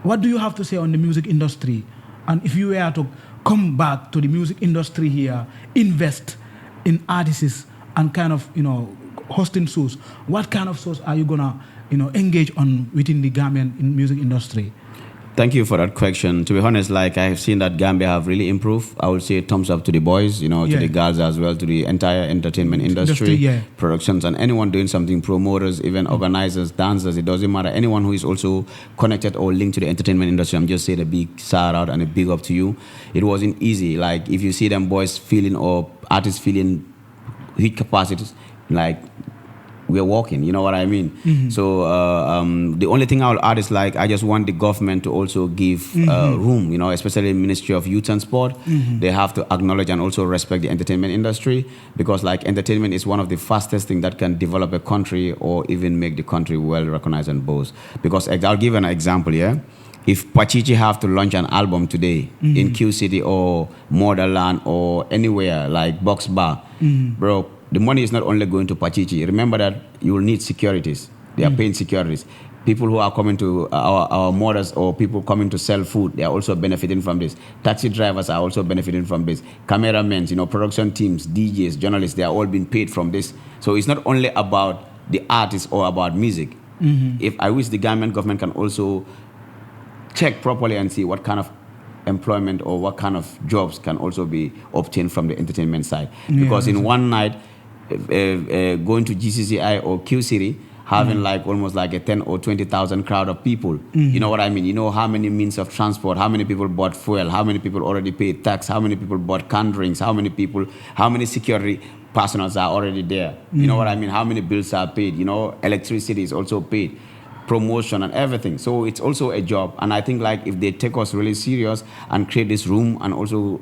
What do you have to say on the music industry? And if you were to come back to the music industry here, invest in artists and kind of, hosting shows, what kind of shows are you gonna, engage on within the Gambian music industry? Thank you for that question. To be honest, like I have seen that Gambia have really improved. I would say thumbs up to the boys, to the girls as well, to the entire entertainment industry, productions, and anyone doing something, promoters, even organizers, dancers, it doesn't matter. Anyone who is also connected or linked to the entertainment industry, I'm just saying a big shout out and a big up to you. It wasn't easy. Like if you see them boys feeling or artists feeling huge capacities, like we're walking, you know what I mean? So the only thing I will add is like I just want the government to also give room, especially Ministry of Youth and Sport. They have to acknowledge and also respect the entertainment industry because like entertainment is one of the fastest things that can develop a country or even make the country well recognized and boast. Because I'll give an example, If Pachichi have to launch an album today in Q City or Motherland or anywhere like Box Bar, bro, the money is not only going to Pachichi. Remember that you will need securities. They are paying securities. People who are coming to our mothers or people coming to sell food, they are also benefiting from this. Taxi drivers are also benefiting from this. Cameramen, production teams, DJs, journalists, they are all being paid from this. So it's not only about the artists or about music. If I wish the Gambian government can also check properly and see what kind of employment or what kind of jobs can also be obtained from the entertainment side. Because in one night, going to GCCI or Q City, having like almost like a 10 or 20,000 crowd of people. You know what I mean? You know how many means of transport, how many people bought fuel, how many people already paid tax, how many people bought canned drinks, how many security personnel are already there. You know what I mean? How many bills are paid? Electricity is also paid. Promotion and everything. So it's also a job. And I think like if they take us really serious and create this room and also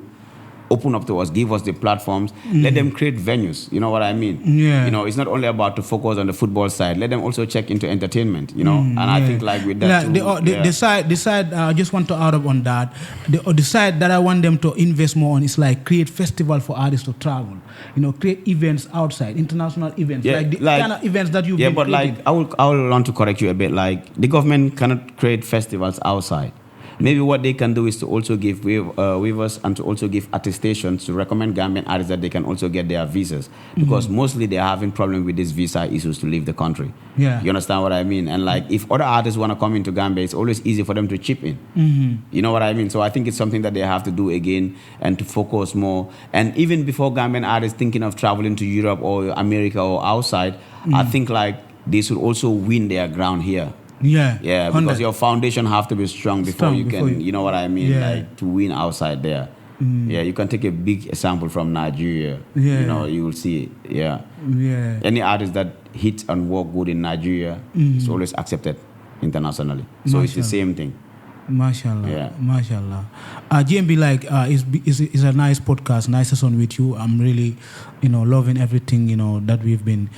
open up to us, give us the platforms, let them create venues. You know what I mean? It's not only about to focus on the football side. Let them also check into entertainment, And I think like with that the side I just want to add up on that. The side that I want them to invest more on is like create festival for artists to travel. Create events outside, international events. Like the kind of events that you've been but creating. like I will want to correct you a bit. Like the government cannot create festivals outside. maybe what they can do is to also give waivers and to also give attestations to recommend Gambian artists that they can also get their visas, because mostly they're having problem with these visa issues to leave the country. Yeah. You understand what I mean? And like, if other artists want to come into Gambia, it's always easy for them to chip in. You know what I mean? So I think it's something that they have to do again and to focus more. And even before Gambian artists thinking of traveling to Europe or America or outside, I think like they should also win their ground here. Yeah, because 100. your foundation have to be strong before you can, you know what I mean, Yeah. like to win outside there. Yeah, you can take a big example from Nigeria. Yeah. You know, you will see it. Yeah. Yeah. Any artist that hits and work good in Nigeria is always accepted internationally. So it's the same thing. Mashallah. Yeah. Mashallah. GMB, like, is a nice podcast, nice session with you. I'm really, loving everything, that we've been,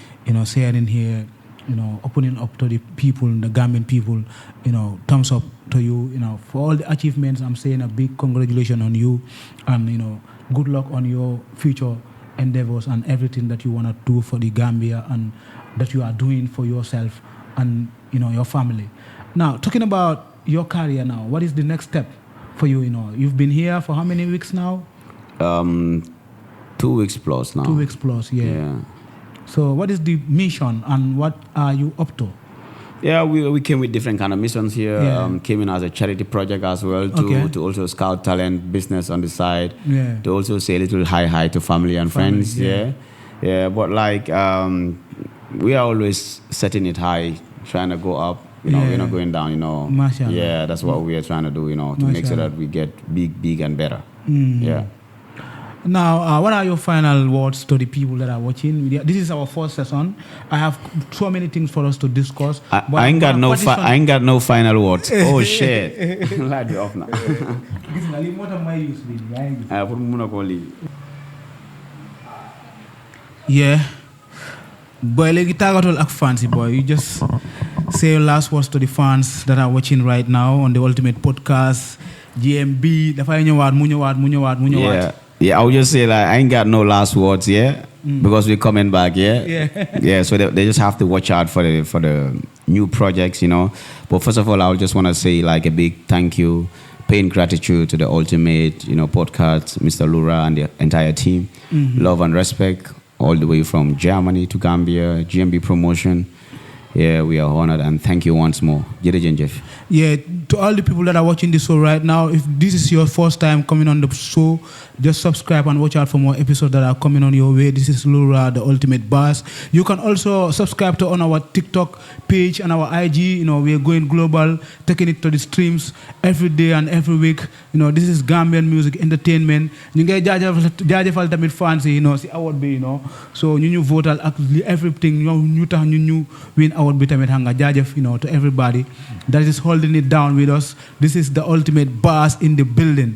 sharing here, opening up to the people, the Gambian people, thumbs up to you, for all the achievements. I'm saying a big congratulations on you, and, good luck on your future endeavors and everything that you want to do for the Gambia and that you are doing for yourself and, your family. Now, talking about your career now, what is the next step for you? You've been here for how many weeks now? 2 weeks plus now. 2 weeks plus, yeah. So what is the mission and what are you up to? Yeah, we came with different kind of missions here. Yeah. Came in as a charity project as well to also scout talent, business on the side. Yeah. To also say a little hi to family and friends. Yeah. Yeah. But like we are always setting it high, trying to go up. We're not going down. Mashallah. Yeah, that's what we are trying to do. To make sure that we get big and better. Yeah. Now, what are your final words to the people that are watching? This is our first session. I have so many things for us to discuss. I ain't got no final words. Oh shit! Light me off now. Yeah. Boy, legi tagatul ak fancy boy. You just say your last words to the fans that are watching right now on the Ultimate Podcast. GMB. Yeah, I would just say like I ain't got no last words, because we're coming back, yeah. So they just have to watch out for the new projects, But first of all, I would just want to say like a big thank you, paying gratitude to the Ultimate, podcast, Mr. Lura and the entire team. Love and respect all the way from Germany to Gambia, GMB promotion. Yeah, we are honored and thank you once more. Jeff. Yeah, to all the people that are watching this show right now, if this is your first time coming on the show, just subscribe and watch out for more episodes that are coming on your way. This is Lura, the Ultimate Boss. You can also subscribe to on our TikTok page and our IG. We are going global, taking it to the streams every day and every week. This is Gambian music entertainment. You get jaajëfal tamit fans yi, si award bi, So ñu votal everything, ñu tax ñu win award bi tamit hanga jaajëf, to everybody that is holding it down with us. This is the Ultimate Boss in the building.